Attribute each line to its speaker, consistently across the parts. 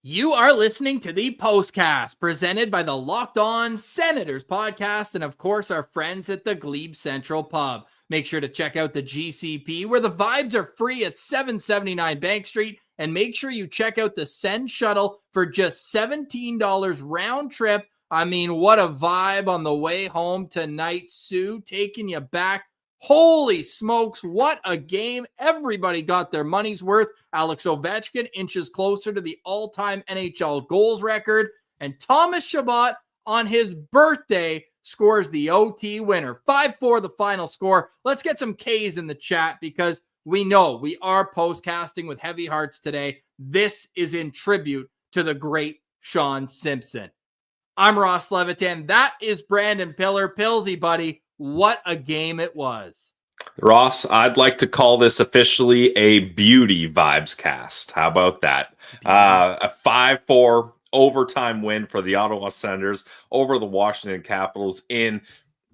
Speaker 1: You are listening to the Postcast, presented by the Locked On Senators podcast, and of course, our friends at the Glebe Central Pub. Make sure to check out the GCP, where the vibes are free at 779 Bank Street, and make sure you check out the Send Shuttle for just $17 round trip. I mean, what a vibe on the way home tonight. Sue taking you back. Holy smokes, what a game. Everybody got their money's worth. Alex Ovechkin inches closer to the all-time NHL goals record. And Thomas Chabot, on his birthday, scores the OT winner. 5-4 the final score. Let's get some K's in the chat because we know we are postcasting with heavy hearts today. This is in tribute to the great Sean Simpson. I'm Ross Levitan. That is Brandon Pillar. Pillsy, buddy. What a game it was.
Speaker 2: Ross, I'd like to call this officially a beauty vibes cast. How about that? A 5-4 overtime win for the Ottawa Senators over the Washington Capitals in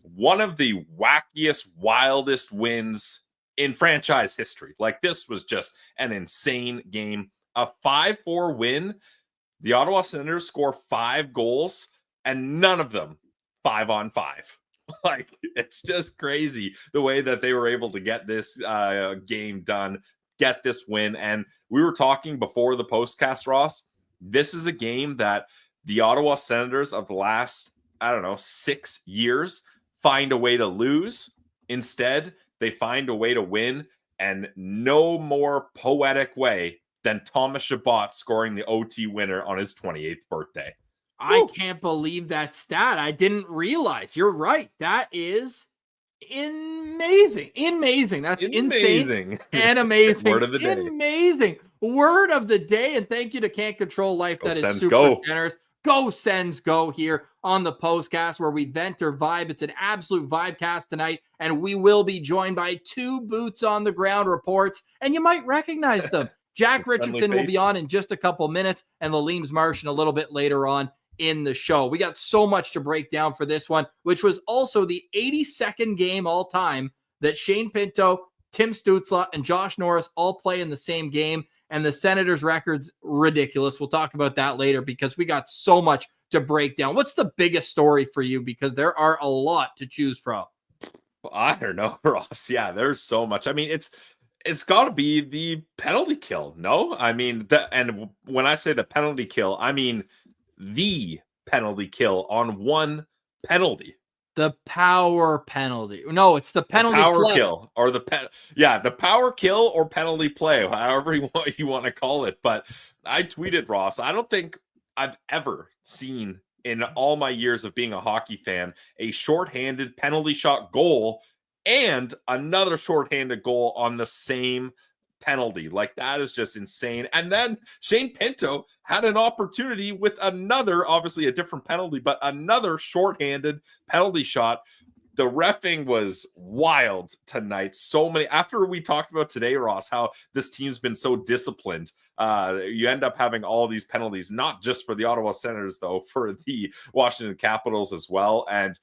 Speaker 2: one of the wackiest, wildest wins in franchise history. Like, this was just an insane game. A 5-4 win. The Ottawa Senators score 5 goals, and none of them 5-on-5. Like, it's just crazy the way that they were able to get this game done, get this win. And we were talking before the postcast, Ross. This is a game that the Ottawa Senators of the last, 6 years find a way to lose. Instead, they find a way to win, and no more poetic way than Thomas Chabot scoring the OT winner on his 28th birthday.
Speaker 1: I can't believe that stat. I didn't realize. You're right. That is amazing. That's insane and amazing.
Speaker 2: Word of the day.
Speaker 1: Amazing. Word of the day. And thank you to Can't Control Life. That is super generous. Go Sens go here on the postcast where we vent or vibe. It's an absolute vibecast tonight. And we will be joined by 2 boots on the ground reports. And you might recognize them. Jack Richardson will be on in just a couple minutes, and Lalime's Martian a little bit later on in the show. We got so much to break down for this one, which was also the 82nd game all time that Shane Pinto, Tim Stützle, and Josh Norris all play in the same game. And the Senators' record's ridiculous. We'll talk about that later because we got so much to break down? What's the biggest story for you? Because there are a lot to choose from.
Speaker 2: I don't know, Ross. Yeah, there's so much. I mean, it's got to be the penalty kill. No, I mean, and when I say the penalty kill, I mean the penalty kill on one penalty.
Speaker 1: The power penalty. No, it's the penalty
Speaker 2: power
Speaker 1: play.
Speaker 2: kill or the power kill or penalty play, however you want to call it. But I tweeted, Ross, I don't think I've ever seen in all my years of being a hockey fan a shorthanded penalty shot goal and another shorthanded goal on the same penalty. Like, that is just insane. And then Shane Pinto had an opportunity with another, obviously a different penalty, but another shorthanded penalty shot. The reffing was wild tonight. So many, after we talked about today, Ross, how this team's been so disciplined, you end up having all these penalties, not just for the Ottawa Senators, though, for the Washington Capitals as well. And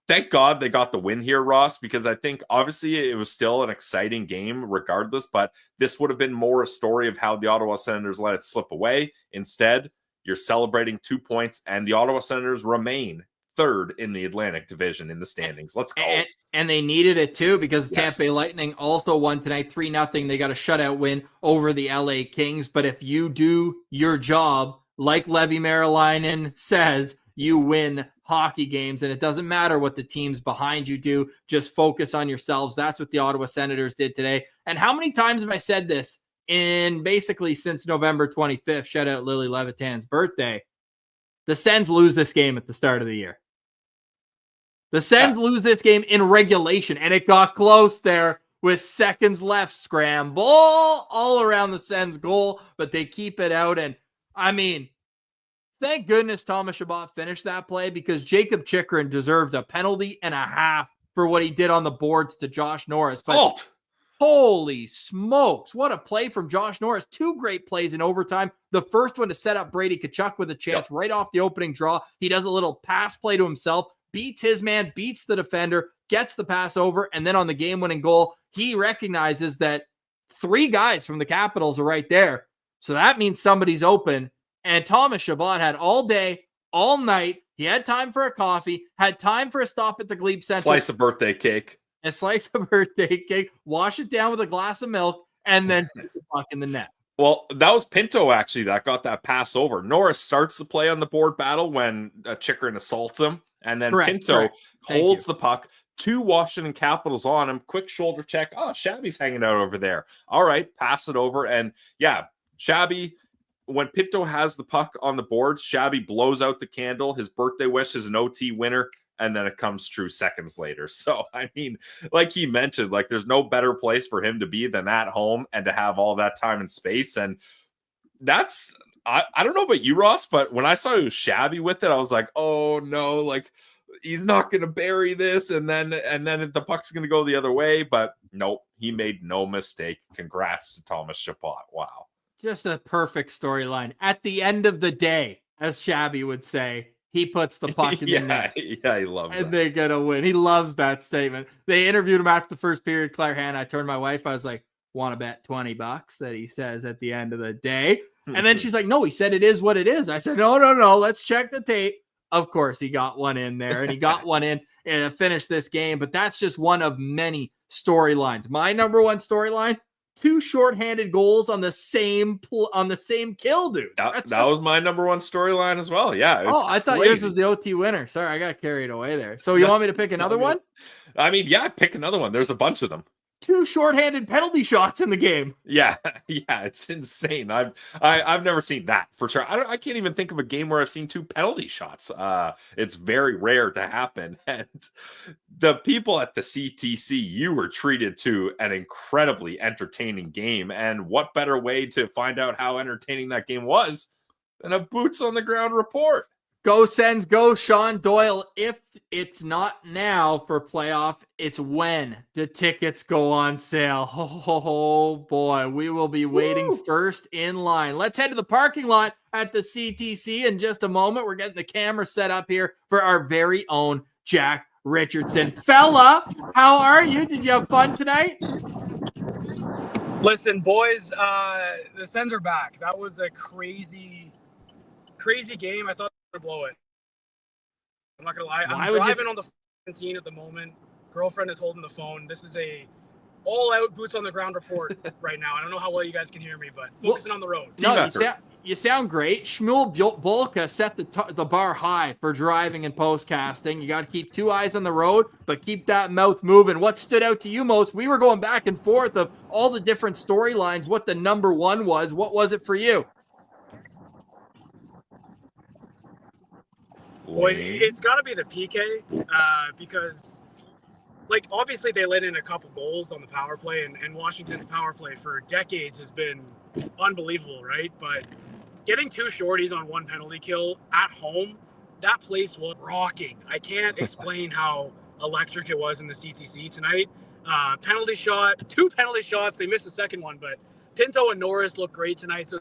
Speaker 2: thank God they got the win here, Ross, because I think obviously it was still an exciting game regardless, but this would have been more a story of how the Ottawa Senators let it slip away. Instead, you're celebrating 2 points, and the Ottawa Senators remain third in the Atlantic Division in the standings. Let's go.
Speaker 1: And they needed it too, because
Speaker 2: Yes.
Speaker 1: Tampa Bay Lightning also won tonight 3-0. They got a shutout win over the LA Kings. But if you do your job, like Levi Marilainen says, you win hockey games, and it doesn't matter what the teams behind you do. Just focus on yourselves. That's what the Ottawa Senators did today. And how many times have I said this in basically since November 25th? Shout out Lily Levitan's birthday. The Sens lose this game at the start of the year. The Sens lose this game in regulation, and it got close there with seconds left. Scramble all around the Sens goal, but they keep it out. And I mean, thank goodness Thomas Chabot finished that play, because Jacob Chychrun deserved a penalty and a half for what he did on the boards to Josh Norris. But holy smokes, what a play from Josh Norris. 2 great plays in overtime. The first one to set up Brady Tkachuk with a chance right off the opening draw. He does a little pass play to himself, beats his man, beats the defender, gets the pass over, and then on the game-winning goal, he recognizes that 3 guys from the Capitals are right there. So that means somebody's open. And Thomas Chabot had all day, all night. He had time for a coffee, had time for a stop at the Glebe Center.
Speaker 2: Slice of birthday cake.
Speaker 1: A slice of birthday cake, wash it down with a glass of milk, and then put the puck in the net.
Speaker 2: Well, that was Pinto, actually, that got that pass over. Norris starts the play on the board battle when Chychrun assaults him, and then Pinto holds the puck. 2 Washington Capitals on him. Quick shoulder check. Oh, Shabby's hanging out over there. All right, pass it over. And yeah, Shabby, when Pinto has the puck on the boards, Shabby blows out the candle. His birthday wish is an OT winner, and then it comes true seconds later. So, I mean, like he mentioned, like, there's no better place for him to be than at home and to have all that time and space. And that's, I don't know about you, Ross, but when I saw he was Shabby with it, I was like, oh no, like, he's not going to bury this. And then the puck's going to go the other way. But nope, he made no mistake. Congrats to Thomas Chabot. Wow.
Speaker 1: Just a perfect storyline. At the end of the day, as Shabby would say, he puts the puck in the net.
Speaker 2: Yeah, he loves it.
Speaker 1: And they're going to win. He loves that statement. They interviewed him after the first period. Claire Hannah, I turned to my wife. I was like, want to bet $20 that he says at the end of the day? And then she's like, no, he said it is what it is. I said, no, let's check the tape. Of course, he got one in there, and he got one in and finished this game. But that's just one of many storylines. My number one storyline, 2 shorthanded goals on the same kill, dude.
Speaker 2: That was my number one storyline as well. Yeah.
Speaker 1: I thought yours was the OT winner. Sorry, I got carried away there. So you want me to pick another one?
Speaker 2: I mean, yeah, pick another one. There's a bunch of them.
Speaker 1: 2 shorthanded penalty shots in the game.
Speaker 2: Yeah, it's insane. I've never seen that for sure. I can't even think of a game where I've seen 2 penalty shots. It's very rare to happen. And the people at the CTC, you were treated to an incredibly entertaining game. And what better way to find out how entertaining that game was than a boots on the ground report?
Speaker 1: Go Sens, go Sean Doyle. If it's not now for playoff, it's when the tickets go on sale. Oh boy, we will be waiting first in line. Let's head to the parking lot at the CTC in just a moment. We're getting the camera set up here for our very own Jack Richardson. Fella, how are you? Did you have fun tonight?
Speaker 3: Listen, boys, the Sens are back. That was a crazy game. I thought to blow it. I'm not going to lie.
Speaker 1: Why
Speaker 3: I'm
Speaker 1: would
Speaker 3: driving on the 17 at the moment. Girlfriend is holding the phone. This is a all-out boots on the ground report right now. I don't know how well you guys can hear me, but focusing on the road.
Speaker 1: No, you sound great. Shmuel Bolka set the bar high for driving and postcasting. You got to keep 2 eyes on the road, but keep that mouth moving. What stood out to you most? We were going back and forth of all the different storylines, what the number one was. What was it for you?
Speaker 3: Boys, it's got to be the PK because, like, obviously they let in a couple goals on the power play, and Washington's power play for decades has been unbelievable, right? But getting 2 shorties on 1 penalty kill at home, that place was rocking. I can't explain how electric it was in the CTC tonight. 2 penalty shots. They missed the second one, but Pinto and Norris look great tonight. So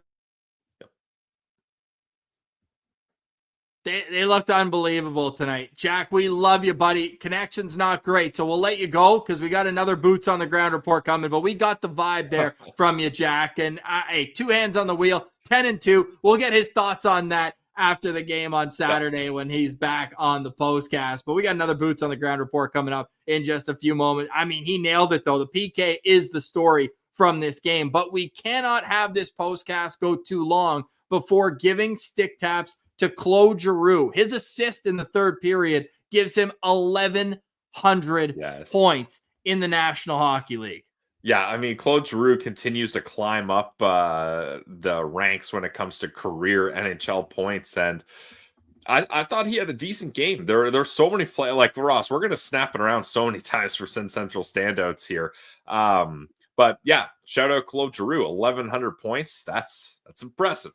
Speaker 1: They looked unbelievable tonight. Jack, we love you, buddy. Connection's not great, so we'll let you go because we got another boots on the ground report coming, but we got the vibe there from you, Jack. And hey, 2 hands on the wheel, 10-2. We'll get his thoughts on that after the game on Saturday when he's back on the postcast. But we got another boots on the ground report coming up in just a few moments. I mean, he nailed it, though. The PK is the story from this game, but we cannot have this postcast go too long before giving stick taps to Claude Giroux. His assist in the third period gives him 1,100 points in the National Hockey League.
Speaker 2: Yeah, I mean, Claude Giroux continues to climb up the ranks when it comes to career NHL points, and I thought he had a decent game. There's so many play like Ross. We're going to snap it around so many times for SensCentral Standouts here. But yeah, shout out Claude Giroux, 1,100 points. That's impressive.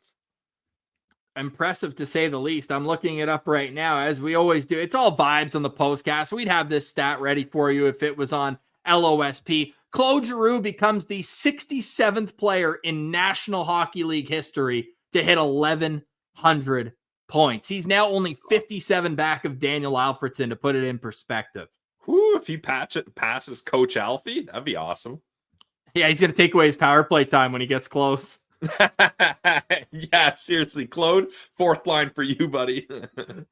Speaker 1: Impressive to say the least. I'm looking it up right now, as we always do. It's all vibes on the postcast. We'd have this stat ready for you if it was on LOSP. Claude Giroux becomes the 67th player in National Hockey League history to hit 1,100 points. He's now only 57 back of Daniel Alfredson, to put it in perspective.
Speaker 2: Whew, if he passes Coach Alfie, that'd be awesome.
Speaker 1: Yeah, he's going to take away his power play time when he gets close.
Speaker 2: Yeah, seriously, Claude, 4th line for you, buddy.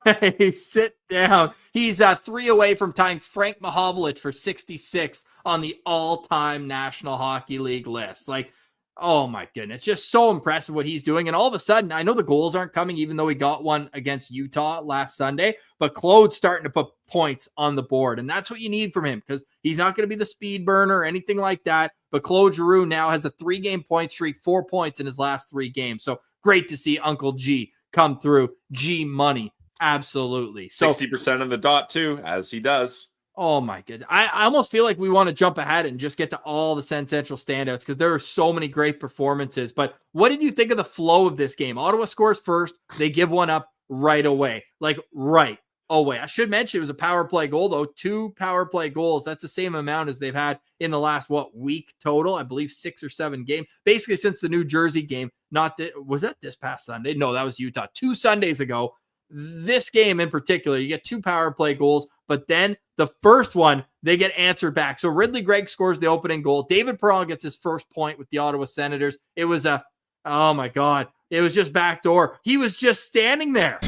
Speaker 1: Hey, sit down. He's 3 away from tying Frank Mahovlich for 66th on the all-time National Hockey League list. Like, oh my goodness, just so impressive what he's doing. And all of a sudden, I know the goals aren't coming, even though he got one against Utah last Sunday, but Claude's starting to put points on the board. And that's what you need from him, because he's not going to be the speed burner or anything like that. But Claude Giroux now has a 3-game point streak, 4 points in his last 3 games. So great to see Uncle G come through. G money. Absolutely. So
Speaker 2: 60% on the dot too, as he does.
Speaker 1: Oh my goodness. I almost feel like we want to jump ahead and just get to all the SensCentral standouts, because there are so many great performances. But what did you think of the flow of this game? Ottawa scores first. They give one up right away. Like right away. I should mention it was a power play goal, though. 2 power play goals. That's the same amount as they've had in the last, week total? I believe 6 or 7 games. Basically since the New Jersey game. Was that this past Sunday? No, that was Utah. 2 Sundays ago. This game in particular, you get 2 power play goals, but then the first one, they get answered back. So Ridley Gregg scores the opening goal. David Perron gets his first point with the Ottawa Senators. It was oh my God, it was just backdoor. He was just standing there.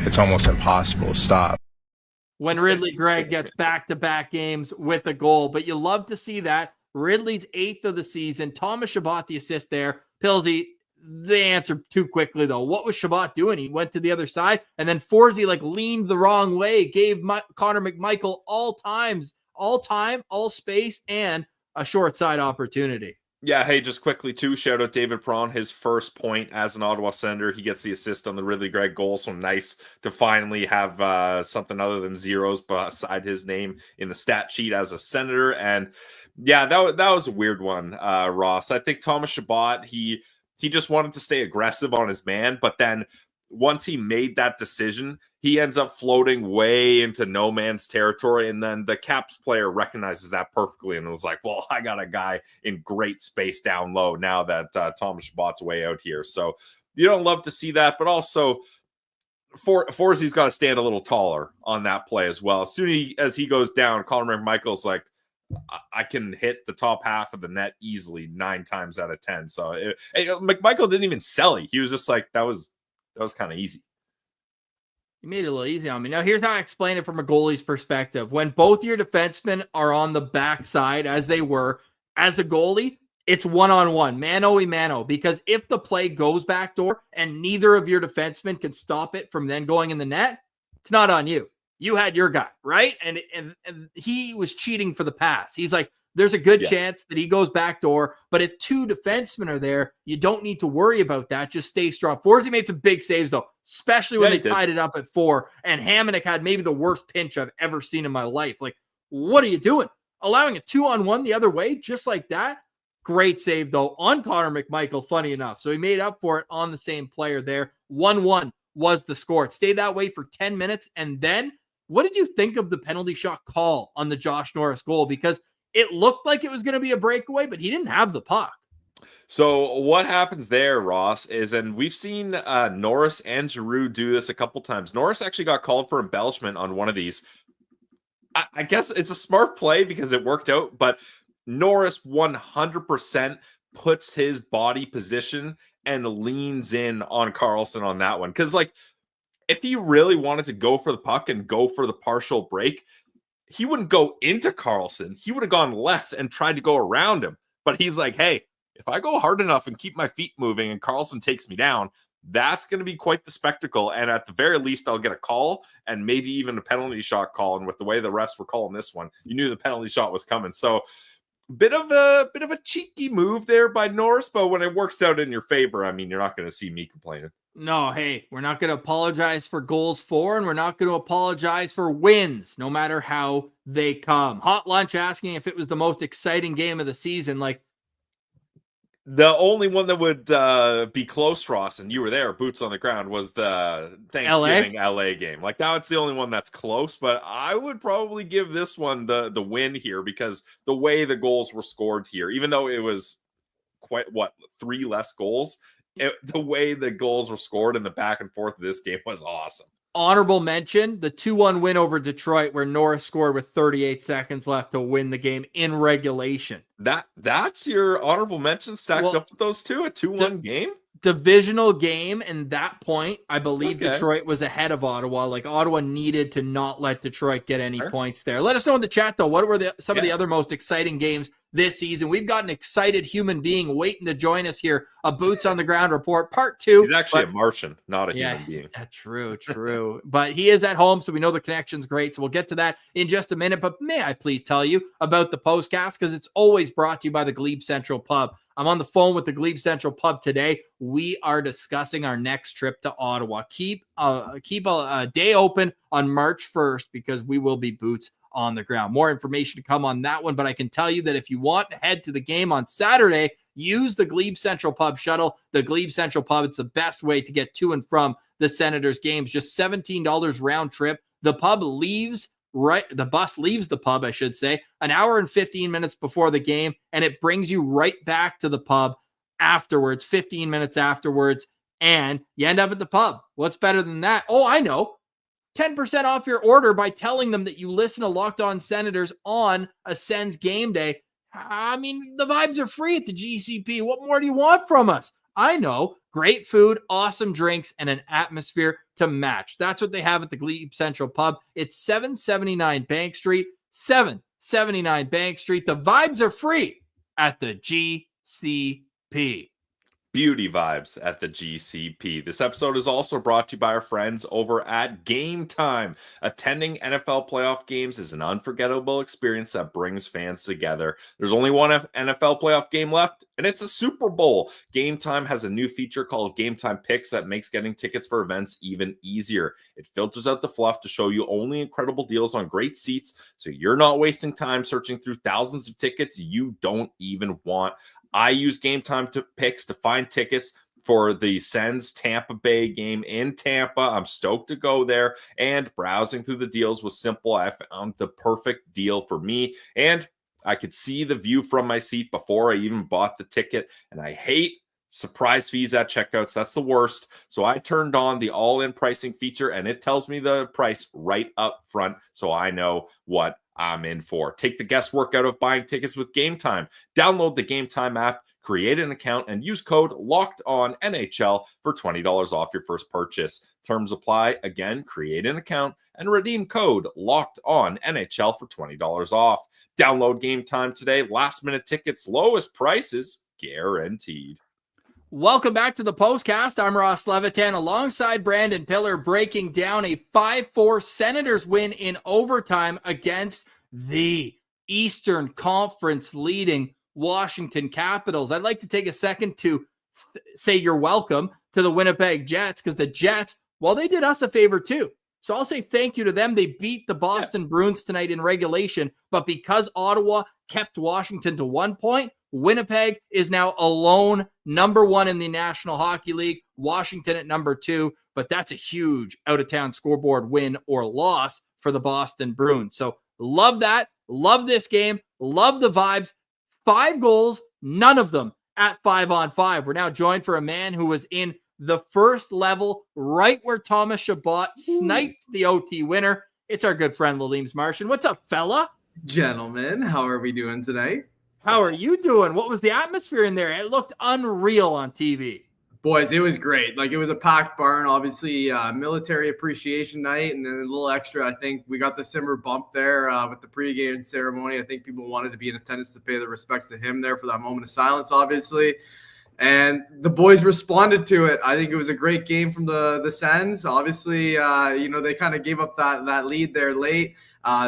Speaker 4: It's almost impossible to stop.
Speaker 1: When Ridley Gregg gets back-to-back games with a goal, but you love to see that. Ridley's 8th of the season. Thomas Chabot, the assist there. Pillsy, they answered too quickly, though. What was Chabot doing? He went to the other side, and then Forsey leaned the wrong way, gave Connor McMichael all time, all space, and a short side opportunity.
Speaker 2: Yeah, hey, just quickly, too, shout out David Perron, his first point as an Ottawa Senator. He gets the assist on the Ridley Gregg goal, so nice to finally have something other than zeros beside his name in the stat sheet as a Senator. And yeah, that was a weird one, Ross. I think Thomas Chabot, he just wanted to stay aggressive on his man, but then once he made that decision, he ends up floating way into no man's territory, and then the Caps player recognizes that perfectly and was like, well, I got a guy in great space down low now that Thomas Chabot's way out here. So you don't love to see that, but also Forsey's got to stand a little taller on that play as well. As soon as he goes down, Connor McMichael's like, I can hit the top half of the net easily 9 times out of 10. So McMichael didn't even sell it. He was just like, that was kind of easy.
Speaker 1: You made it a little easy on me. Now, here's how I explain it from a goalie's perspective. When both your defensemen are on the backside, as they were, as a goalie, it's one-on-one, mano-a-mano, because if the play goes backdoor and neither of your defensemen can stop it from then going in the net, it's not on you. You had your guy, right? And he was cheating for the pass. He's like, there's a good chance that he goes backdoor, but if two defensemen are there, you don't need to worry about that. Just stay strong. Forsey made some big saves, though, especially when they tied it up at 4, and Hamonic had maybe the worst pinch I've ever seen in my life. Like, what are you doing? Allowing a 2-on-1 the other way, just like that? Great save, though, on Connor McMichael, funny enough. So he made up for it on the same player there. 1-1 was the score. It stayed that way for 10 minutes, and then what did you think of the penalty shot call on the Josh Norris goal? Because it looked like it was going to be a breakaway, but he didn't have the puck.
Speaker 2: So what happens there, Ross, is, and we've seen Norris and Giroux do this a couple times. Norris actually got called for embellishment on one of these. I guess it's a smart play because it worked out, but Norris 100% puts his body position and leans in on Karlsson on that one. Because, like, if he really wanted to go for the puck and go for the partial break, he wouldn't go into Karlsson. He would have gone left and tried to go around him. But he's like, hey, if I go hard enough and keep my feet moving and Karlsson takes me down, that's going to be quite the spectacle. And at the very least, I'll get a call and maybe even a penalty shot call. And with the way the refs were calling this one, you knew the penalty shot was coming. So bit of a cheeky move there by Norris, but when it works out in your favor, I mean, you're not going to see me complaining.
Speaker 1: No, hey, we're not going to apologize for goals for, and we're not going to apologize for wins, no matter how they come. Hot Lunch asking if it was the most exciting game of the season. Like,
Speaker 2: the only one that would be close, Ross, and you were there, boots on the ground, was the Thanksgiving LA game. Like, now it's the only one that's close, but I would probably give this one the win here because the way the goals were scored here, even though it was quite, 3 less goals, the way the goals were scored in the back and forth of this game was awesome.
Speaker 1: Honorable mention, the 2-1 win over Detroit where Norris scored with 38 seconds left to win the game in regulation.
Speaker 2: That's your honorable mention stacked up with those two, a 2-1 game?
Speaker 1: Divisional game, and that point, I believe Detroit was ahead of Ottawa. Like, Ottawa needed to not let Detroit get any points there. Let us know in the chat, though, what were some of the other most exciting games this season? We've got an excited human being waiting to join us here. A Boots on the Ground report, part 2.
Speaker 2: He's actually a Martian, not a human being.
Speaker 1: Yeah, true. But he is at home, so we know the connection's great. So we'll get to that in just a minute. But may I please tell you about the Postcast, because it's always brought to you by the Glebe Central Pub. I'm on the phone with the Glebe Central Pub today. We are discussing our next trip to Ottawa. Keep a day open on March 1st because we will be boots on the ground. More information to come on that one, but I can tell you that if you want to head to the game on Saturday, use the Glebe Central Pub shuttle. The Glebe Central Pub, it's the best way to get to and from the Senators games. Just $17 round trip. The bus leaves the pub, I should say, an hour and 15 minutes before the game, and it brings you right back to the pub afterwards, 15 minutes afterwards, and you end up at the pub. What's better than that? Oh, I know. 10% off your order by telling them that you listen to Locked On Senators on a Sens game day. I mean, the vibes are free at the GCP. What more do you want from us? I know. Great food, awesome drinks, and an atmosphere to match. That's what they have at the Glebe Central Pub. It's 779 Bank Street. 779 Bank Street. The vibes are free at the GCP.
Speaker 2: Beauty vibes at the GCP. This episode is also brought to you by our friends over at Game Time. Attending NFL playoff games is an unforgettable experience that brings fans together. There's only one NFL playoff game left, and it's a Super Bowl. Game Time has a new feature called Game Time Picks that makes getting tickets for events even easier. It filters out the fluff to show you only incredible deals on great seats, so you're not wasting time searching through thousands of tickets you don't even want. I use Game Time Picks to find tickets for the Sens Tampa Bay game in Tampa. I'm stoked to go there, and browsing through the deals was simple. I found the perfect deal for me, and I could see the view from my seat before I even bought the ticket, and I hate surprise fees at checkouts. That's the worst. So I turned on the all-in pricing feature, and it tells me the price right up front, so I know what I'm in for. Take the guesswork out of buying tickets with Game Time. Download the Game Time app, Create an account and use code LOCKEDONNHL for $20 off your first purchase. Terms apply. Again, create an account and redeem code LOCKEDONNHL for $20 off. Download Game Time today. Last-minute tickets, lowest prices guaranteed.
Speaker 1: Welcome back to the Postcast. I'm Ross Levitan alongside Brandon Pillar, breaking down a 5-4 Senators win in overtime against the Eastern Conference leading Washington Capitals. I'd like to take a second to say you're welcome to the Winnipeg Jets, because the Jets, well, they did us a favor too. So I'll say thank you to them. They beat the Boston Bruins tonight in regulation, but because Ottawa kept Washington to 1 point, Winnipeg is now alone number 1 in the National Hockey League, Washington at number 2, but that's a huge out-of-town scoreboard win or loss for the Boston Bruins. So love that. Love this game. Love the vibes. 5 goals, none of them at 5-on-5. We're now joined for a man who was in the first level, right where Thomas Chabot sniped the OT winner. It's our good friend Lalime's Martian. What's up, fella?
Speaker 5: Gentlemen, how are we doing today?
Speaker 1: How are you doing? What was the atmosphere in there? It looked unreal on TV.
Speaker 5: Boys, it was great. Like, it was a packed barn, obviously military appreciation night, and then a little extra. I think we got the Simmer bump there with the pregame ceremony. I think people wanted to be in attendance to pay their respects to him there for that moment of silence, obviously. And the boys responded to it. I think it was a great game from the Sens. Obviously, they kind of gave up that lead there late.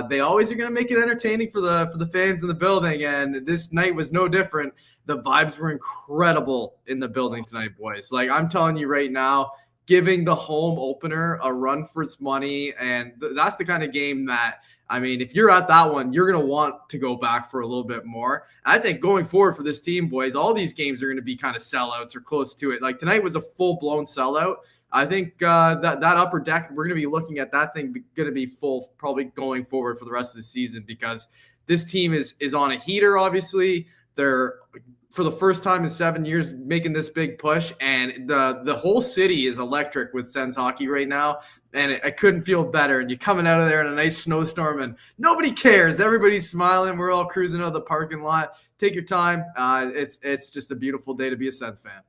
Speaker 5: They always are going to make it entertaining for the fans in the building, and this night was no different. The vibes were incredible in the building tonight, boys. Like, I'm telling you right now, giving the home opener a run for its money, and that's the kind of game that, I mean, if you're at that one, you're going to want to go back for a little bit more. I think going forward for this team, boys, all these games are going to be kind of sellouts or close to it. Like, tonight was a full-blown sellout. I think that upper deck, we're going to be looking at that thing going to be full probably going forward for the rest of the season, because this team is on a heater, obviously. They're, for the first time in 7 years, making this big push, and the whole city is electric with Sens hockey right now, and I couldn't feel better. And you're coming out of there in a nice snowstorm, and nobody cares. Everybody's smiling. We're all cruising out of the parking lot. Take your time. It's just a beautiful day to be a Sens fan.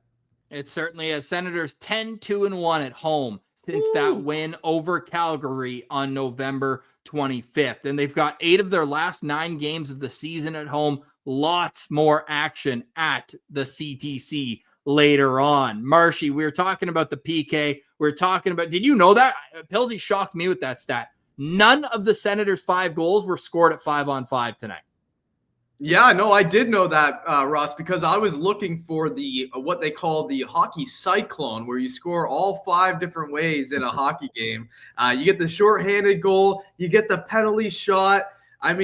Speaker 1: It certainly is. Senators 10-2-1 at home since that win over Calgary on November 25th. And they've got 8 of their last 9 games of the season at home. Lots more action at the CTC later on. Marshy, we were talking about the PK. Did you know that? Pilsy shocked me with that stat. None of the Senators' 5 goals were scored at 5-on-5 tonight.
Speaker 5: Yeah, no, I did know that, Ross, because I was looking for the what they call the hockey cyclone, where you score all 5 different ways in a hockey game. You get the shorthanded goal, you get the penalty shot, and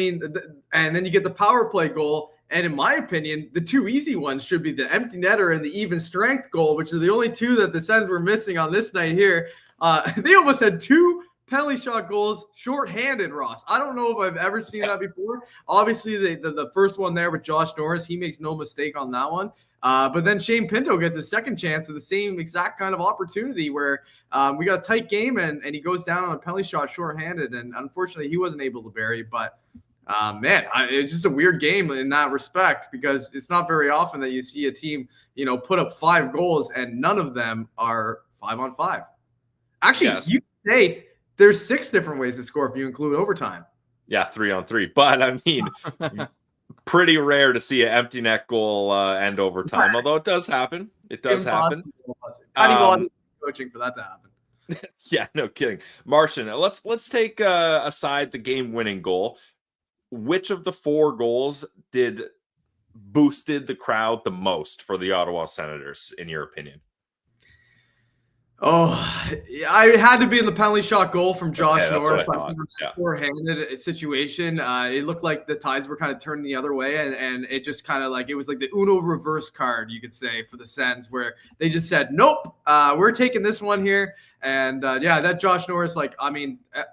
Speaker 5: then you get the power play goal. And in my opinion, the 2 easy ones should be the empty netter and the even strength goal, which are the only 2 that the Sens were missing on this night here. They almost had 2 penalty shot goals shorthanded, Ross. I don't know if I've ever seen that before. Obviously, the first one there with Josh Norris, he makes no mistake on that one. But then Shane Pinto gets a second chance to the same exact kind of opportunity where we got a tight game and he goes down on a penalty shot shorthanded. And unfortunately, he wasn't able to bury. But, it's just a weird game in that respect, because it's not very often that you see a team, put up 5 goals and none of them are 5-on-5. Actually, yes. You could say there's 6 different ways to score if you include overtime.
Speaker 2: Yeah, 3-on-3. But, I mean, pretty rare to see an empty net goal end overtime, although it does happen. It does happen.
Speaker 5: Coaching for that to happen.
Speaker 2: Yeah, no kidding. Martian, let's take aside the game-winning goal. Which of the 4 goals boosted the crowd the most for the Ottawa Senators, in your opinion?
Speaker 5: Oh, I had to be in the penalty shot goal from Josh Norris. Four-handed situation. It looked like the tides were kind of turning the other way, and it just kind of like, it was like the Uno reverse card, you could say, for the Sens, where they just said, nope, we're taking this one here. And that Josh Norris, of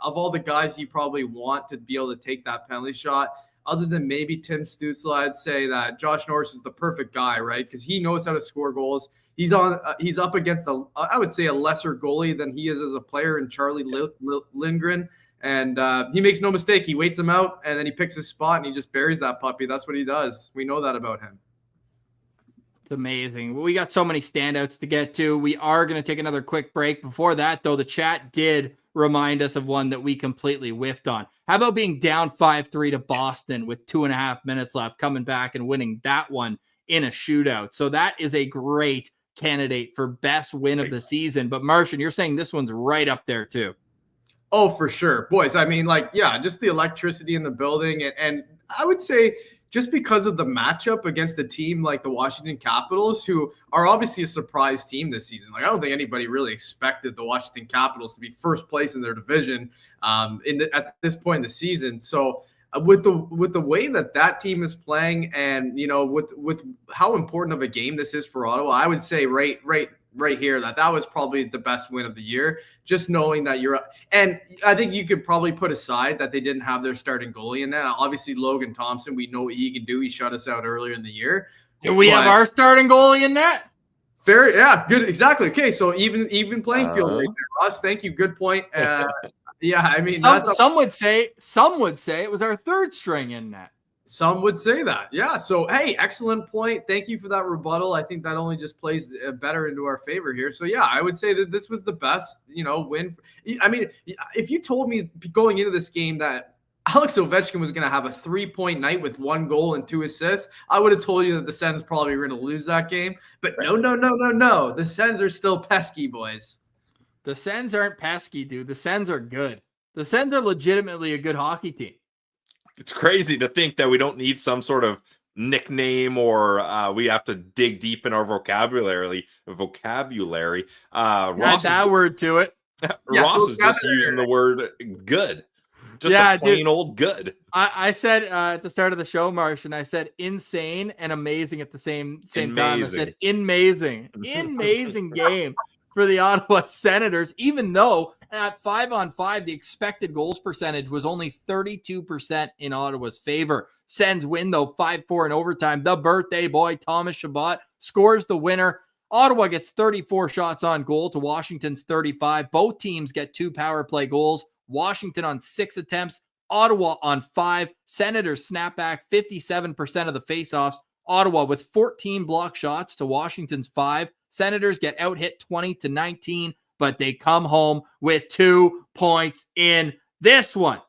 Speaker 5: all the guys you probably want to be able to take that penalty shot, other than maybe Tim Stützle, I'd say that Josh Norris is the perfect guy, right? Because he knows how to score goals. He's up against I would say a lesser goalie than he is as a player in Charlie Lindgren. And he makes no mistake. He waits him out, and then he picks his spot, and he just buries that puppy. That's what he does. We know that about him.
Speaker 1: It's amazing. We got so many standouts to get to. We are going to take another quick break. Before that, though, the chat did remind us of one that we completely whiffed on. How about being down 5-3 to Boston with 2.5 minutes left, coming back and winning that one in a shootout? So that is a great candidate for best win of the season. But Martian, you're saying this one's right up there too.
Speaker 5: Oh, for sure. Boys, I mean, like, yeah, just the electricity in the building. And I would say just because of the matchup against a team like the Washington Capitals, who are obviously a surprise team this season. Like, I don't think anybody really expected the Washington Capitals to be first place in their division at this point in the season. So with the way that team is playing, and with how important of a game this is for Ottawa, I would say right here that was probably the best win of the year. Just knowing that and I think you could probably put aside that they didn't have their starting goalie in that. Obviously, Logan Thompson, we know what he can do. He shut us out earlier in the year.
Speaker 1: Do we have our starting goalie in that?
Speaker 5: Fair, yeah, good, exactly. Okay, so even playing field right there, Russ. Thank you, good point. Yeah, I mean,
Speaker 1: some would say it was our third string in that.
Speaker 5: Some would say that. Yeah. So, hey, excellent point. Thank you for that rebuttal. I think that only just plays better into our favor here. So, yeah, I would say that this was the best, win. I mean, if you told me going into this game that Alex Ovechkin was going to have a 3-point night with 1 goal and 2 assists, I would have told you that the Sens probably were going to lose that game. But no. The Sens are still pesky, boys.
Speaker 1: The Sens aren't pesky, dude. The Sens are good. The Sens are legitimately a good hockey team.
Speaker 2: It's crazy to think that we don't need some sort of nickname or we have to dig deep in our vocabulary.
Speaker 1: Ross that word to it.
Speaker 2: Ross is just using the word good. Just a plain old good.
Speaker 1: I said at the start of the show, Martian, I said insane and amazing at the same time. I said amazing game for the Ottawa Senators, even though at 5-on-5, the expected goals percentage was only 32% in Ottawa's favor. Sens win, though, 5-4 in overtime. The birthday boy, Thomas Chabot, scores the winner. Ottawa gets 34 shots on goal to Washington's 35. Both teams get 2 power play goals. Washington on 6 attempts, Ottawa on 5. Senators snap back 57% of the faceoffs. Ottawa with 14 block shots to Washington's 5. Senators get out hit 20-19, but they come home with 2 points in this one.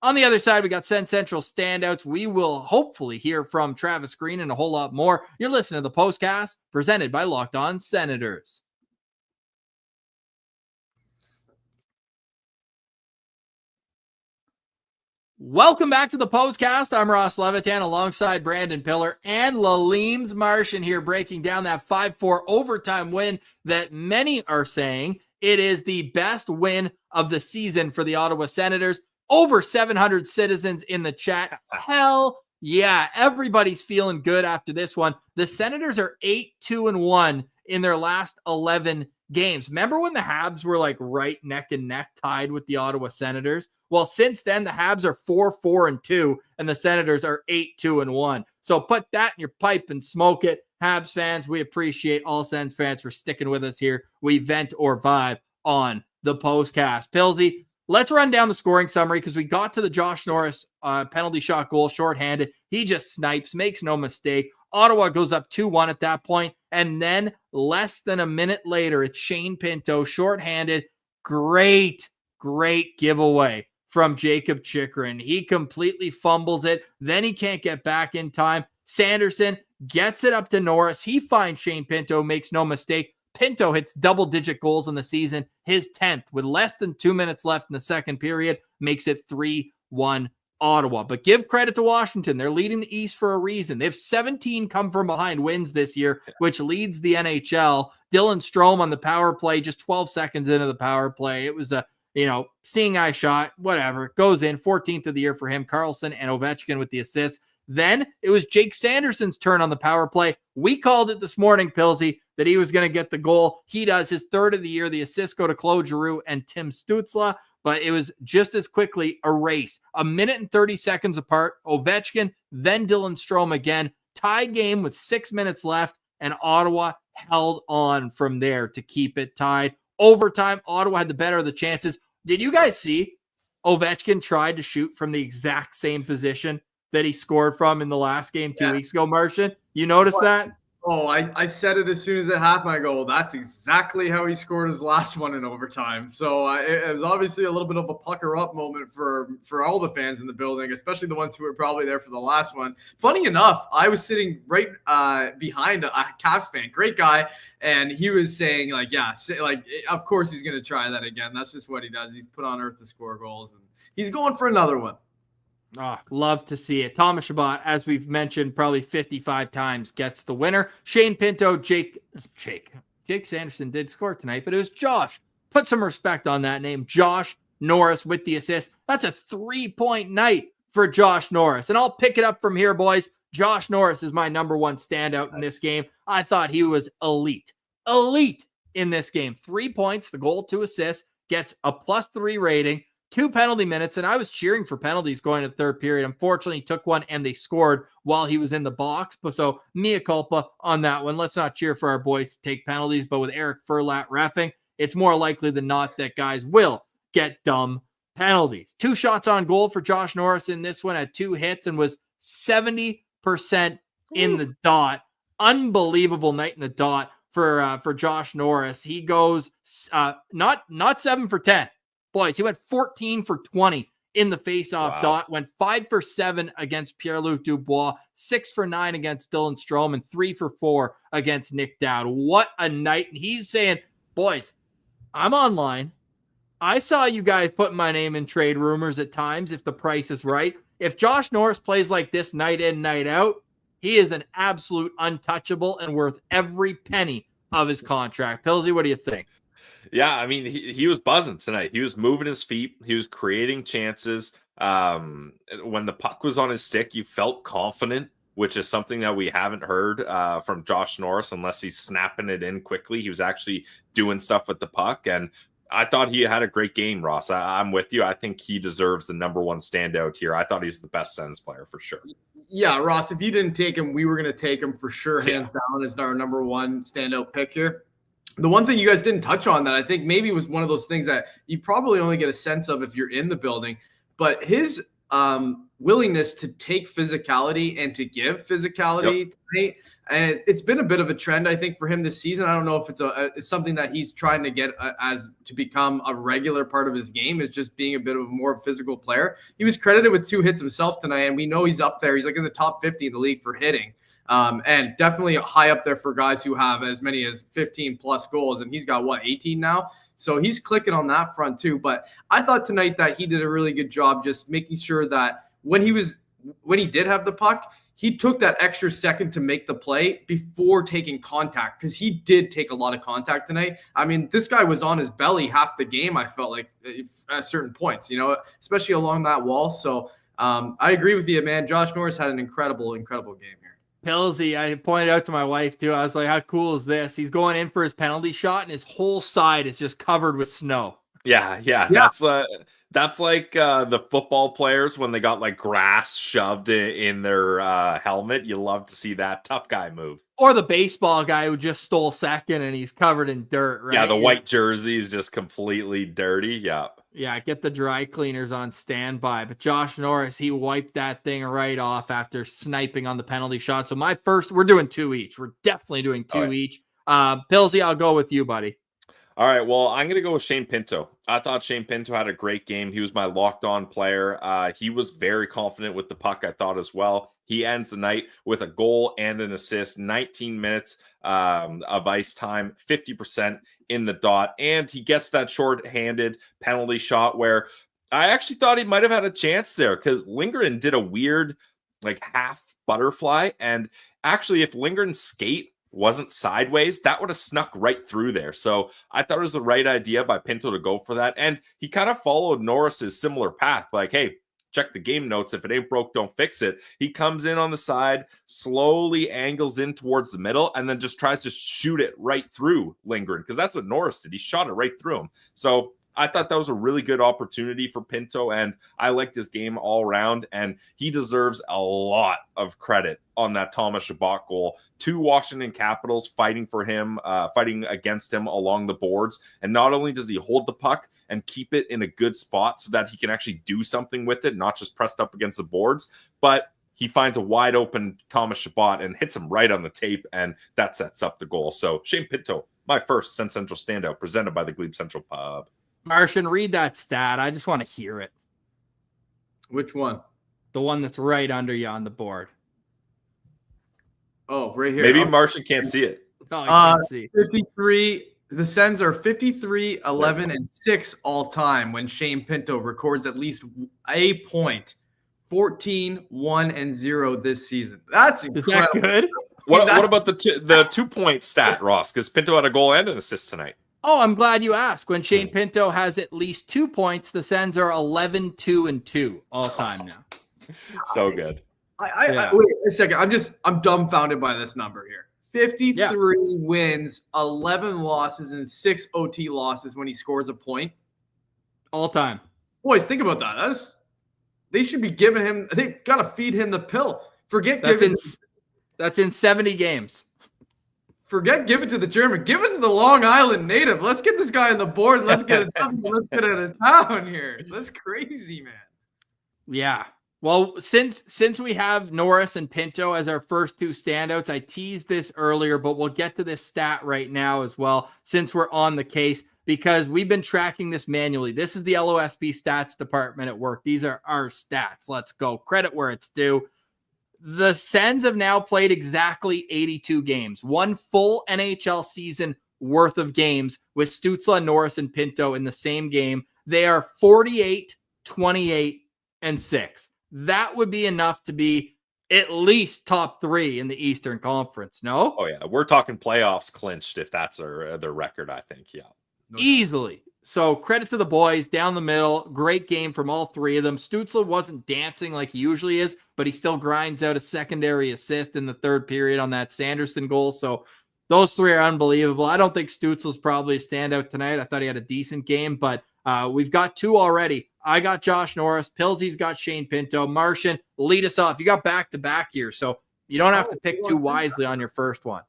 Speaker 1: On the other side, we got SensCentral Standouts. We will hopefully hear from Travis Green and a whole lot more. You're listening to the Postcast, presented by Locked On Senators. Welcome back to the Postcast. I'm Ross Levitan alongside Brandon Pillar and Lalime's Martian here, breaking down that 5-4 overtime win that many are saying it is the best win of the season for the Ottawa Senators. Over 700 citizens in the chat. Hell yeah, everybody's feeling good after this one. The Senators are 8-2-1 in their last 11 games. Remember when the Habs were like right neck and neck tied with the Ottawa Senators? Well, since then, the Habs are 4-4-2 and the Senators are 8-2-1. So put that in your pipe and smoke it. Habs fans, we appreciate all Sens fans for sticking with us here. We vent or vibe on the Postcast. Pilsy, let's run down the scoring summary because we got to the Josh Norris penalty shot goal, shorthanded. He just snipes, makes no mistake. Ottawa goes up 2-1 at that point, and then less than a minute later, it's Shane Pinto, shorthanded. Great giveaway from Jacob Chychrun. He completely fumbles it. Then he can't get back in time. Sanderson gets it up to Norris. He finds Shane Pinto, makes no mistake. Pinto hits double-digit goals in the season, his 10th, with less than 2 minutes left in the second period, makes it 3-1 Ottawa. But give credit to Washington. They're leading the East for a reason. They have 17 come from behind wins this year, which leads the NHL. Dylan Strome on the power play, just 12 seconds into the power play. It was a, seeing eye shot, whatever. Goes in, 14th of the year for him. Carlson and Ovechkin with the assists. Then it was Jake Sanderson's turn on the power play. We called it this morning, Pilsy, that he was going to get the goal. He does, his 3rd of the year. The assists go to Claude Giroux and Tim Stützle, but it was just as quickly a race. 1 minute and 30 seconds apart. Ovechkin, then Dylan Strome again. Tie game with 6 minutes left, and Ottawa held on from there to keep it tied. Overtime, Ottawa had the better of the chances. Did you guys see Ovechkin tried to shoot from the exact same position that he scored from in the last game 2 weeks ago, Martian? You noticed that?
Speaker 5: Oh, I said it as soon as it happened. I go, well, that's exactly how he scored his last one in overtime. So it was obviously a little bit of a pucker up moment for all the fans in the building, especially the ones who were probably there for the last one. Funny enough, I was sitting right behind a Cavs fan, great guy, and he was saying like, yeah, like of course he's going to try that again. That's just what he does. He's put on earth to score goals, and he's going for another one.
Speaker 1: Oh, love to see it. Thomas Chabot, as we've mentioned probably 55 times, gets the winner. Shane Pinto, Jake Sanderson did score tonight, but it was Josh. Put some respect on that name. Josh Norris with the assist. That's a 3-point night for Josh Norris. And I'll pick it up from here, boys. Josh Norris is my number one standout in this game. I thought he was elite in this game. 3 points, the goal, 2 assists, gets a +3 rating. 2 penalty minutes, and I was cheering for penalties going to the third period. Unfortunately, he took one, and they scored while he was in the box. So, mea culpa on that one. Let's not cheer for our boys to take penalties, but with Eric Furlat reffing, it's more likely than not that guys will get dumb penalties. 2 shots on goal for Josh Norris in this one, had 2 hits, and was 70% in the dot. Unbelievable night in the dot for Josh Norris. He goes not 7 for 10. Boys, he went 14 for 20 in the face-off dot, went 5 for 7 against Pierre-Luc Dubois, 6 for 9 against Dylan Strome, and 3 for 4 against Nick Dowd. What a night. And he's saying, boys, I'm online. I saw you guys putting my name in trade rumors at times if the price is right. If Josh Norris plays like this night in, night out, he is an absolute untouchable and worth every penny of his contract. Pilsy, what do you think?
Speaker 2: Yeah, I mean, he was buzzing tonight. He was moving his feet. He was creating chances. When the puck was on his stick, you felt confident, which is something that we haven't heard from Josh Norris unless he's snapping it in quickly. He was actually doing stuff with the puck, and I thought he had a great game, Ross. I'm with you. I think he deserves the number one standout here. I thought he was the best Sens player for sure.
Speaker 5: Yeah, Ross, if you didn't take him, we were going to take him for sure, hands down, as our number one standout pick here. The one thing you guys didn't touch on that I think maybe was one of those things that you probably only get a sense of if you're in the building, but his willingness to take physicality and to give physicality tonight. And it's been a bit of a trend, I think, for him this season. I don't know if it's something that he's trying to get as to become a regular part of his game, is just being a bit of a more physical player. He was credited with 2 hits himself tonight, and we know he's up there. He's like in the top 50 in the league for hitting. And definitely high up there for guys who have as many as 15 plus goals. And he's got 18 now. So he's clicking on that front too. But I thought tonight that he did a really good job just making sure that when he did have the puck, he took that extra second to make the play before taking contact, because he did take a lot of contact tonight. I mean, this guy was on his belly half the game, I felt like, at certain points, especially along that wall. So I agree with you, man. Josh Norris had an incredible game here.
Speaker 1: Pilsy, I pointed out to my wife too. I was like, how cool is this? He's going in for his penalty shot and his whole side is just covered with snow.
Speaker 2: Yeah. That's like the football players when they got like grass shoved in their helmet. You love to see that tough guy move.
Speaker 1: Or the baseball guy who just stole second and he's covered in dirt, right?
Speaker 2: Yeah, the white jersey is just completely dirty. Yeah. Yeah,
Speaker 1: get the dry cleaners on standby. But Josh Norris, he wiped that thing right off after sniping on the penalty shot. So we're doing 2 each. We're definitely doing 2 each. Pilsy, I'll go with you, buddy.
Speaker 2: All right, well, I'm going to go with Shane Pinto. I thought Shane Pinto had a great game. He was my locked-on player. He was very confident with the puck, I thought, as well. He ends the night with a goal and an assist, 19 minutes of ice time, 50% in the dot, and he gets that short-handed penalty shot where I actually thought he might have had a chance there because Lindgren did a weird, half butterfly, and actually, if Lindgren's skate wasn't sideways, that would have snuck right through there. So I thought it was the right idea by Pinto to go for that. And he kind of followed Norris's similar path. Like, hey, check the game notes. If it ain't broke, don't fix it. He comes in on the side, slowly angles in towards the middle, and then just tries to shoot it right through Lindgren, because that's what Norris did. He shot it right through him. So I thought that was a really good opportunity for Pinto, and I liked his game all around, and he deserves a lot of credit on that Thomas Chabot goal. 2 Washington Capitals fighting for him, fighting against him along the boards, and not only does he hold the puck and keep it in a good spot so that he can actually do something with it, not just pressed up against the boards, but he finds a wide open Thomas Chabot and hits him right on the tape, and that sets up the goal. So Shane Pinto, my first SensCentral standout, presented by the Glebe Central Pub.
Speaker 1: Martian, read that stat. I just want to hear it.
Speaker 5: Which one?
Speaker 1: The one that's right under you on the board.
Speaker 5: Oh, right here.
Speaker 2: Maybe Martian can't see it.
Speaker 1: Oh, I can't see.
Speaker 5: 53. The Sens are 53, 11, and 6 all time when Shane Pinto records at least a point. 14, 1, and 0 this season. That's incredible.
Speaker 1: Is that good?
Speaker 2: What about the 2-point stat, Ross? Because Pinto had a goal and an assist tonight.
Speaker 1: Oh, I'm glad you asked. When Shane Pinto has at least 2 points, the Sens are 11, 2, and 2 all time now.
Speaker 2: So good.
Speaker 5: Wait a second. I'm dumbfounded by this number here. 53 wins, 11 losses, and 6 OT losses when he scores a point.
Speaker 1: All time.
Speaker 5: Boys, think about that. They should be giving him. They gotta feed him the pill.
Speaker 1: That's in 70 games.
Speaker 5: Give it to the German. Give it to the Long Island native. Let's get this guy on the board and let's get it done. Let's get out of town here. That's crazy, man.
Speaker 1: Yeah. Well, since we have Norris and Pinto as our first 2 standouts, I teased this earlier, but we'll get to this stat right now as well, since we're on the case, because we've been tracking this manually. This is the LOSB stats department at work. These are our stats. Let's go. Credit where it's due. The Sens have now played exactly 82 games, 1 full NHL season worth of games with Stützle, Norris, and Pinto in the same game. They are 48, 28, and 6. That would be enough to be at least top 3 in the Eastern Conference. No?
Speaker 2: Oh, yeah. We're talking playoffs clinched if that's their record, I think. Yeah.
Speaker 1: Easily. So credit to the boys down the middle. Great game from all 3 of them. Stützle wasn't dancing like he usually is, but he still grinds out a secondary assist in the 3rd period on that Sanderson goal. So those 3 are unbelievable. I don't think Stützle's probably a standout tonight. I thought he had a decent game, but we've got 2 already. I got Josh Norris. Pilsy's got Shane Pinto. Martian, lead us off. You got back-to-back here, so you don't have to pick too wisely on your first one.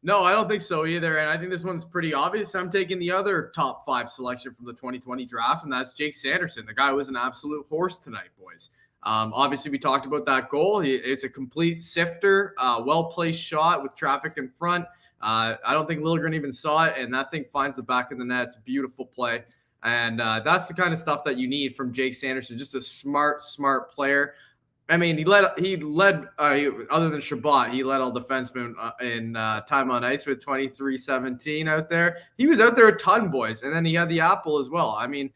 Speaker 5: No, I don't think so either. And I think this one's pretty obvious. I'm taking the other top 5 selection from the 2020 draft, and that's Jake Sanderson. The guy was an absolute horse tonight, boys. Obviously, we talked about that goal. It's a complete sifter, well-placed shot with traffic in front. I don't think Liljegren even saw it, and that thing finds the back of the net. It's a beautiful play. And that's the kind of stuff that you need from Jake Sanderson, just a smart player. I mean, he led other than Chabot, he led all defensemen in time on ice with 23-17 out there. He was out there a ton, boys. And then he had the apple as well. I mean,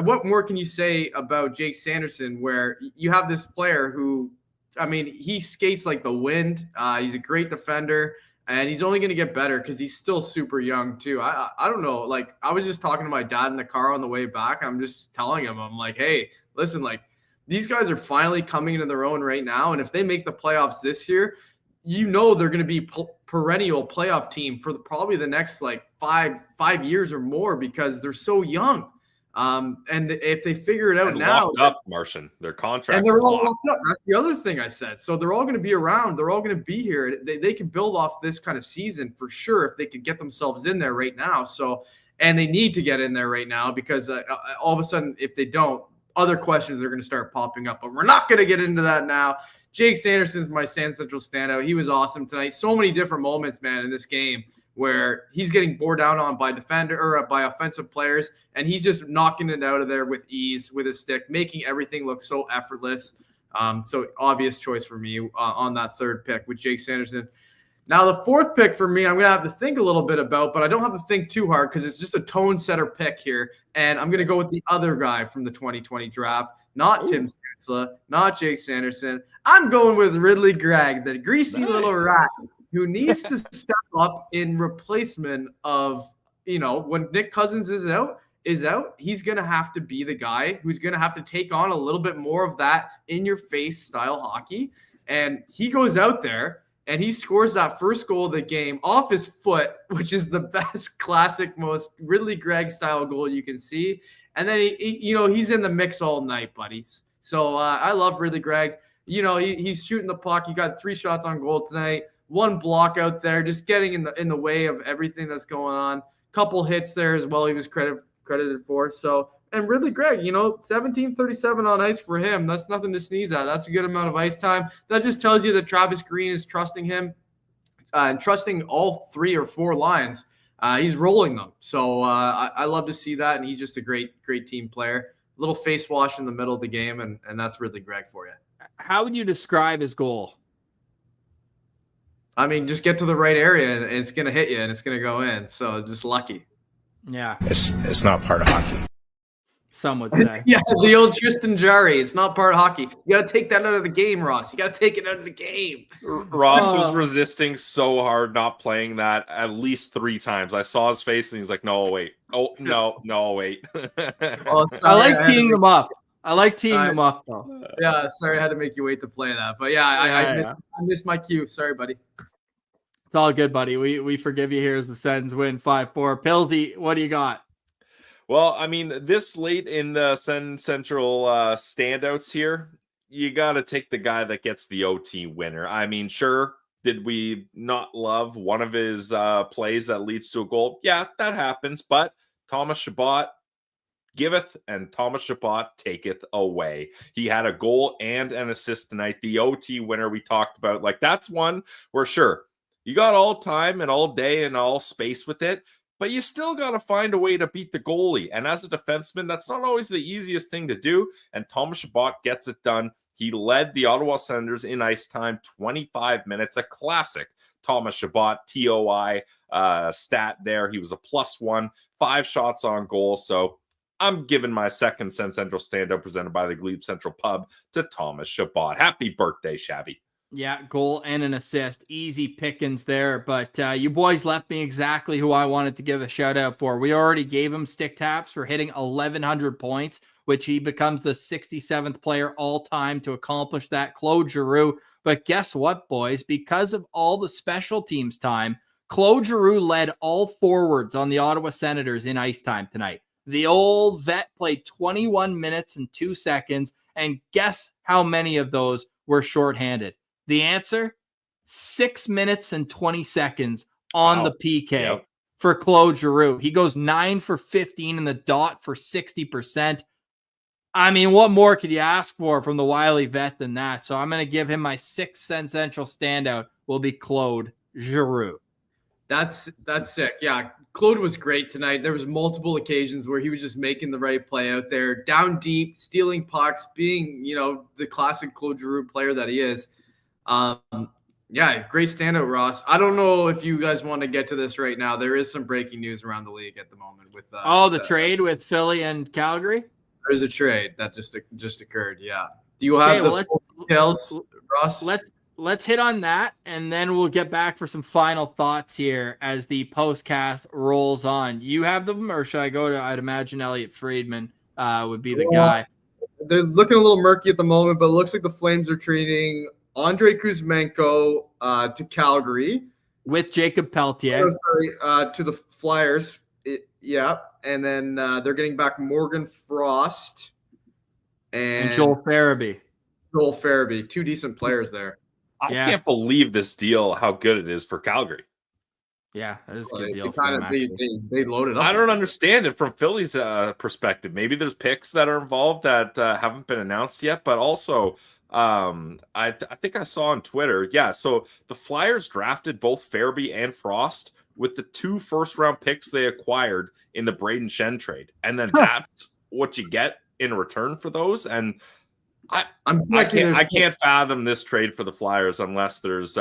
Speaker 5: what more can you say about Jake Sanderson where you have this player who, I mean, he skates like the wind. He's a great defender. And he's only going to get better because he's still super young, too. I don't know. Like, I was just talking to my dad in the car on the way back. I'm just telling him, I'm like, hey, listen, like, these guys are finally coming into their own right now. And if they make the playoffs this year, you know they're going to be perennial playoff team for probably the next, like, five years or more because they're so young. And if they figure it out now,
Speaker 2: locked up, Martian, their contracts,
Speaker 5: and they're all locked up. That's the other thing I said. So they're all going to be around. They're all going to be here. They can build off this kind of season for sure if they could get themselves in there right now. So, and they need to get in there right now because all of a sudden, if they don't, other questions are going to start popping up. But we're not going to get into that now. Jake Sanderson's my SensCentral standout. He was awesome tonight. So many different moments, man, in this game, where he's getting bore down on by defender or by offensive players, and he's just knocking it out of there with ease with his stick, making everything look so effortless. So obvious choice for me on that 3rd pick with Jake Sanderson. Now the 4th pick for me, I'm going to have to think a little bit about, but I don't have to think too hard because it's just a tone setter pick here. And I'm going to go with the other guy from the 2020 draft, not Tim Stützle, not Jake Sanderson. I'm going with Ridley Gregg, the greasy little rat who needs to step up in replacement of, when Nick Cousins is out, he's going to have to be the guy who's going to have to take on a little bit more of that in-your-face style hockey. And he goes out there and he scores that first goal of the game off his foot, which is the best classic, most Ridley Gregg style goal you can see. And then, he's in the mix all night, buddies. So I love Ridley Gregg. He's shooting the puck. He got 3 shots on goal tonight. 1 block out there, just getting in the way of everything that's going on. Couple hits there as well he was credited for. So And Ridley Gregg, 17:37 on ice for him. That's nothing to sneeze at. That's a good amount of ice time. That just tells you that Travis Green is trusting him and trusting all 3 or 4 lines. He's rolling them. So I love to see that. And he's just a great, great team player. A little face wash in the middle of the game. And that's Ridley Gregg for you.
Speaker 1: How would you describe his goal?
Speaker 5: I mean, just get to the right area and it's going to hit you and it's going to go in. So just lucky.
Speaker 1: Yeah.
Speaker 4: It's not part of hockey.
Speaker 1: Some would say.
Speaker 5: Yeah, the old Tristan Jarry. It's not part of hockey. You got to take that out of the game, Ross. You got to take it out of the game.
Speaker 2: Ross was resisting so hard not playing that at least 3 times. I saw his face and he's like, no, wait. Oh, no, wait.
Speaker 1: I like teeing them up. Them up, though.
Speaker 5: Yeah, sorry I had to make you wait to play that. But yeah, I missed my cue. Sorry, buddy.
Speaker 1: It's all good, buddy. We forgive you here as the Sens win 5-4. Pillsy, what do you got?
Speaker 2: Well, I mean, this late in the SensCentral standouts here, you got to take the guy that gets the OT winner. I mean, sure, did we not love one of his plays that leads to a goal? Yeah, that happens. But Thomas Chabot giveth and Thomas Chabot taketh away. He had a goal and an assist tonight. The OT winner we talked about, like that's one where sure, you got all time and all day and all space with it. But you still got to find a way to beat the goalie. And as a defenseman, that's not always the easiest thing to do. And Thomas Chabot gets it done. He led the Ottawa Senators in ice time, 25 minutes, a classic Thomas Chabot TOI stat there. He was a +1, 5 shots on goal. So I'm giving my second SensCentral standout presented by the Glebe Central Pub to Thomas Chabot. Happy birthday, Shabby.
Speaker 1: Yeah, goal and an assist. Easy pickings there. But you boys left me exactly who I wanted to give a shout out for. We already gave him stick taps for hitting 1,100 points, which he becomes the 67th player all time to accomplish that. Claude Giroux. But guess what, boys? Because of all the special teams time, Claude Giroux led all forwards on the Ottawa Senators in ice time tonight. The old vet played 21 minutes and 2 seconds. And guess how many of those were shorthanded? The answer, 6 minutes and 20 seconds on the PK for Claude Giroux. He goes 9 for 15 in the dot for 60%. I mean, what more could you ask for from the wily vet than that? So I'm going to give him my 6th SensCentral standout will be Claude Giroux.
Speaker 5: That's sick. Yeah, Claude was great tonight. There was multiple occasions where he was just making the right play out there, down deep, stealing pucks, being, the classic Claude Giroux player that he is. Yeah, great standout, Ross. I don't know if you guys want to get to this right now. There is some breaking news around the league at the moment with
Speaker 1: the trade with Philly and Calgary.
Speaker 5: There is a trade that just occurred. Yeah. Do you have the details, Ross?
Speaker 1: Let's hit on that, and then we'll get back for some final thoughts here as the postcast rolls on. You have them, or should I go to? I'd imagine Elliot Friedman would be the guy.
Speaker 5: They're looking a little murky at the moment, but it looks like the Flames are trading Andrei Kuzmenko to Calgary
Speaker 1: with Jacob Pelletier.
Speaker 5: To the Flyers. And then they're getting back Morgan Frost and
Speaker 1: Joel Farabee.
Speaker 5: 2 decent players there.
Speaker 2: I can't believe this deal, how good it is for Calgary.
Speaker 1: Yeah, that is a good deal.
Speaker 5: They loaded up.
Speaker 2: I don't understand it from Philly's perspective. Maybe there's picks that are involved that haven't been announced yet, but also I think I saw on Twitter. Yeah, so the Flyers drafted both Farabee and Frost with the 2 first-round picks they acquired in the Braden Shen trade. And then that's what you get in return for those. And I can't fathom this trade for the Flyers unless there's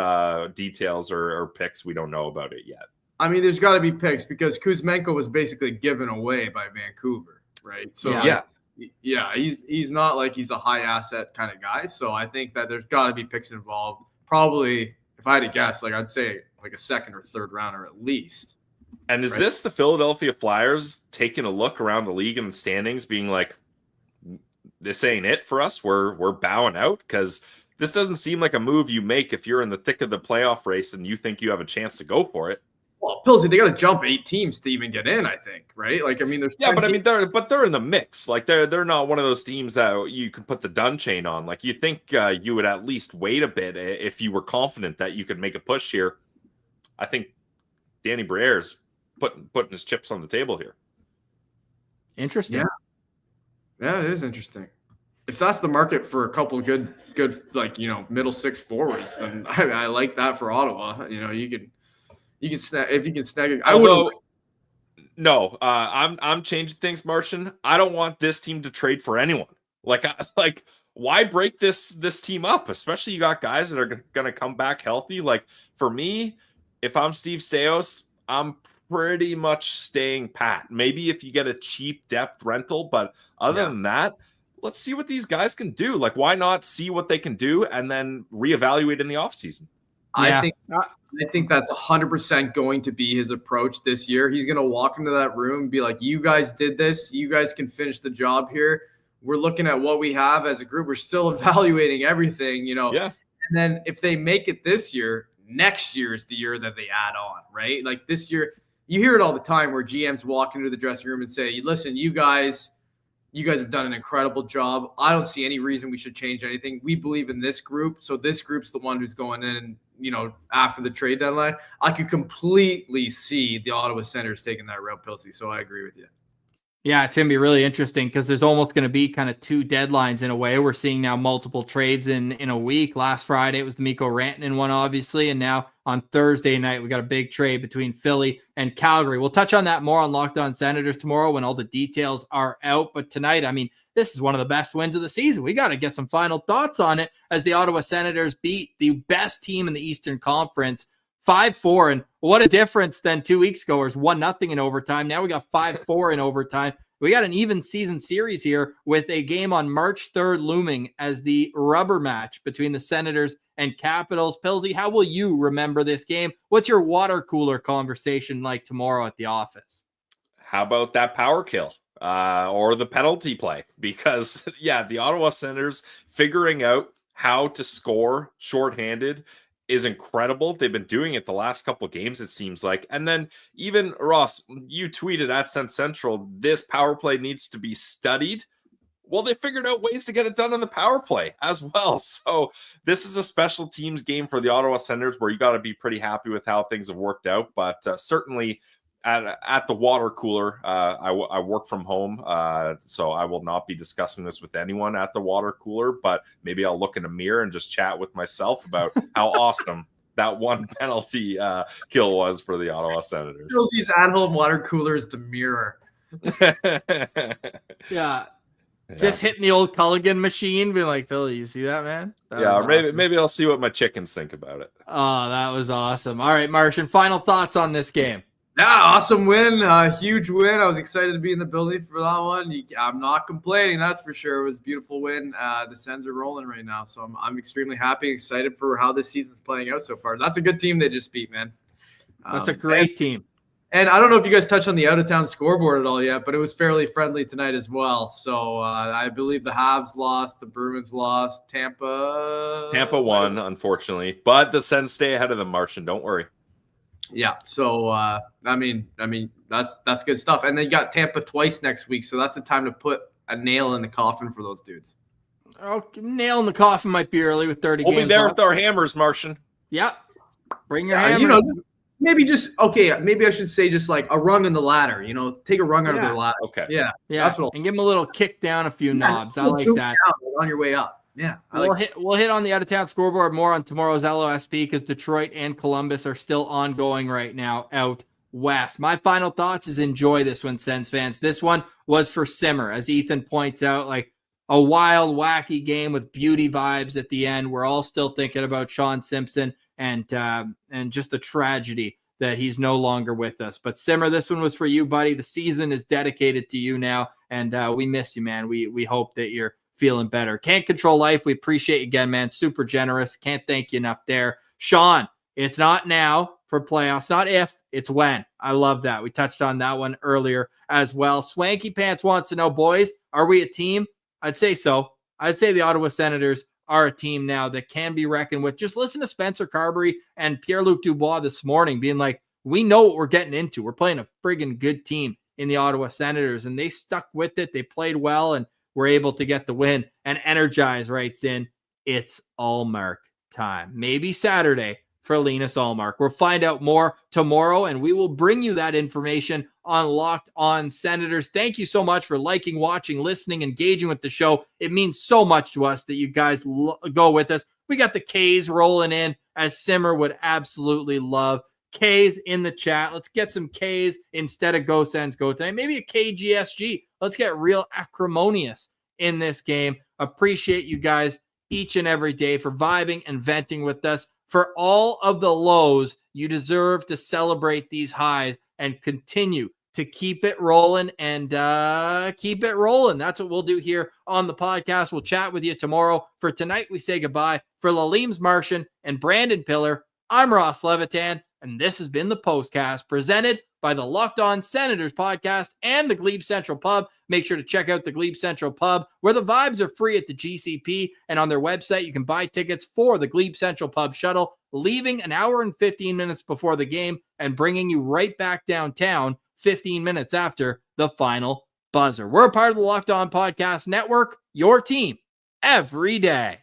Speaker 2: details or picks we don't know about it yet.
Speaker 5: I mean, there's got to be picks because Kuzmenko was basically given away by Vancouver, right? So he's not like he's a high asset kind of guy. So I think that there's got to be picks involved. Probably, if I had to guess, like I'd say like a 2nd or 3rd rounder at least.
Speaker 2: And is this the Philadelphia Flyers taking a look around the league and the standings, being like, this ain't it for us. We're bowing out? Because this doesn't seem like a move you make if you're in the thick of the playoff race and you think you have a chance to go for it.
Speaker 5: Well, Pillsy, they got to jump 8 teams to even get in, I think, right? Like, I mean, there's
Speaker 2: they're in the mix. Like, they're not one of those teams that you can put the dun chain on. Like, you think you would at least wait a bit if you were confident that you could make a push here. I think Danny Briere's putting his chips on the table here.
Speaker 1: Interesting.
Speaker 5: Yeah, it is interesting. If that's the market for a couple of good, like, middle six forwards, then I like that for Ottawa. You can snag if you can snag it.
Speaker 2: No, I'm changing things, Martian. I don't want this team to trade for anyone. Like, why break this team up? Especially you got guys that are going to come back healthy. Like, for me, if I'm Steve Staios, I'm pretty much staying pat. Maybe if you get a cheap depth rental, but other than that, let's see what these guys can do. Like, why not see what they can do and then reevaluate in the offseason?
Speaker 5: Yeah. I think that's 100% going to be his approach this year. He's going to walk into that room and be like, you guys did this. You guys can finish the job here. We're looking at what we have as a group. We're still evaluating everything, Yeah. And then if they make it this year, next year is the year that they add on, right? Like this year, you hear it all the time where GMs walk into the dressing room and say, listen, you guys have done an incredible job. I don't see any reason we should change anything. We believe in this group. So this group's the one who's going in, after the trade deadline. I could completely see the Ottawa Senators taking that route, Pilsy. So I agree with you.
Speaker 1: Yeah, it's going to be really interesting because there's almost going to be kind of two deadlines in a way. We're seeing now multiple trades in a week. Last Friday, it was the Mikko Rantanen one, obviously. And now on Thursday night, we got a big trade between Philly and Calgary. We'll touch on that more on Locked On Senators tomorrow when all the details are out. But tonight, this is one of the best wins of the season. We got to get some final thoughts on it as the Ottawa Senators beat the best team in the Eastern Conference 5-4, and what a difference than 2 weeks ago. It was 1-0 in overtime. Now we got 5-4 in overtime. We got an even season series here with a game on March 3rd looming as the rubber match between the Senators and Capitals. Pilsy, how will you remember this game? What's your water cooler conversation like tomorrow at the office?
Speaker 2: How about that power kill or the penalty play? Because, the Ottawa Senators figuring out how to score shorthanded is incredible. They've been doing it the last couple of games, it seems like. And then even Ross, you tweeted at SensCentral, this power play needs to be studied. Well, they figured out ways to get it done on the power play as well. So this is a special teams game for the Ottawa Senators where you got to be pretty happy with how things have worked out. But certainly at the water cooler, I work from home, so I will not be discussing this with anyone at the water cooler, but maybe I'll look in a mirror and just chat with myself about how awesome that one penalty kill was for the Ottawa Senators.
Speaker 5: These at-home water coolers, the mirror.
Speaker 1: Yeah. Just hitting the old Culligan machine, being like, Philly, you see that, man?
Speaker 2: Or maybe I'll see what my chickens think about it.
Speaker 1: Oh, that was awesome. All right, Martian, final thoughts on this game.
Speaker 5: Yeah, awesome win. Huge win. I was excited to be in the building for that one. I'm not complaining, that's for sure. It was a beautiful win. The Sens are rolling right now, so I'm extremely happy, excited for how this season's playing out so far. That's a good team they just beat, man.
Speaker 1: That's a great team.
Speaker 5: And I don't know if you guys touched on the out-of-town scoreboard at all yet, but it was fairly friendly tonight as well. So I believe the Habs lost, the Bruins lost, Tampa
Speaker 2: won, unfortunately. But the Sens stay ahead of the Martian, don't worry.
Speaker 5: Yeah, so that's good stuff. And then you got Tampa twice next week, so that's the time to put a nail in the coffin for those dudes.
Speaker 1: Oh, nail in the coffin might be early with 30 games.
Speaker 2: We'll be there with our hammers, Martian.
Speaker 1: Yep. Bring your hammers.
Speaker 5: Maybe I should say just like a rung in the ladder, take a rung out of the ladder.
Speaker 2: Okay.
Speaker 5: Yeah.
Speaker 1: That's what and give them a little kick down a few knobs. I like that.
Speaker 5: On your way up. Yeah.
Speaker 1: We'll hit on the out-of-town scoreboard more on tomorrow's LOSP because Detroit and Columbus are still ongoing right now out west. My final thoughts is enjoy this one, Sens fans. This one was for Simmer, as Ethan points out, like a wild, wacky game with beauty vibes at the end. We're all still thinking about Sean Simpson and just a tragedy that he's no longer with us. But Simmer, this one was for you, buddy. The season is dedicated to you now, and we miss you, man. We hope that you're feeling better. Can't control life. We appreciate you again, man. Super generous. Can't thank you enough there. Sean, it's not now for playoffs, not if, it's when. I love that. We touched on that one earlier as well. Swanky Pants wants to know, boys, are we a team? I'd say so. I'd say the Ottawa Senators are a team now that can be reckoned with. Just listen to Spencer Carberry and Pierre-Luc Dubois this morning being like, we know what we're getting into. We're playing a friggin' good team in the Ottawa Senators, and they stuck with it. They played well, and were able to get the win. And Energize writes in, it's all Mark time. Maybe Saturday for Linus Ullmark. We'll find out more tomorrow, and we will bring you that information on Locked On Senators. Thank you so much for liking, watching, listening, engaging with the show. It means so much to us that you guys go with us. We got the K's rolling in, as Simmer would absolutely love. K's in the chat. Let's get some K's instead of Go Sens Go tonight. Maybe a KGSG. Let's get real acrimonious in this game. Appreciate you guys each and every day for vibing and venting with us. For all of the lows, you deserve to celebrate these highs and continue to keep it rolling and keep it rolling. That's what we'll do here on the podcast. We'll chat with you tomorrow. For tonight, we say goodbye. For Lalime's Martian and Brandon Pillar, I'm Ross Levitan, and this has been the Postcast presented by the Locked On Senators podcast and the Glebe Central Pub. Make sure to check out the Glebe Central Pub, where the vibes are free at the GCP, and on their website, you can buy tickets for the Glebe Central Pub shuttle, leaving an hour and 15 minutes before the game and bringing you right back downtown 15 minutes after the final buzzer. We're a part of the Locked On Podcast Network, your team every day.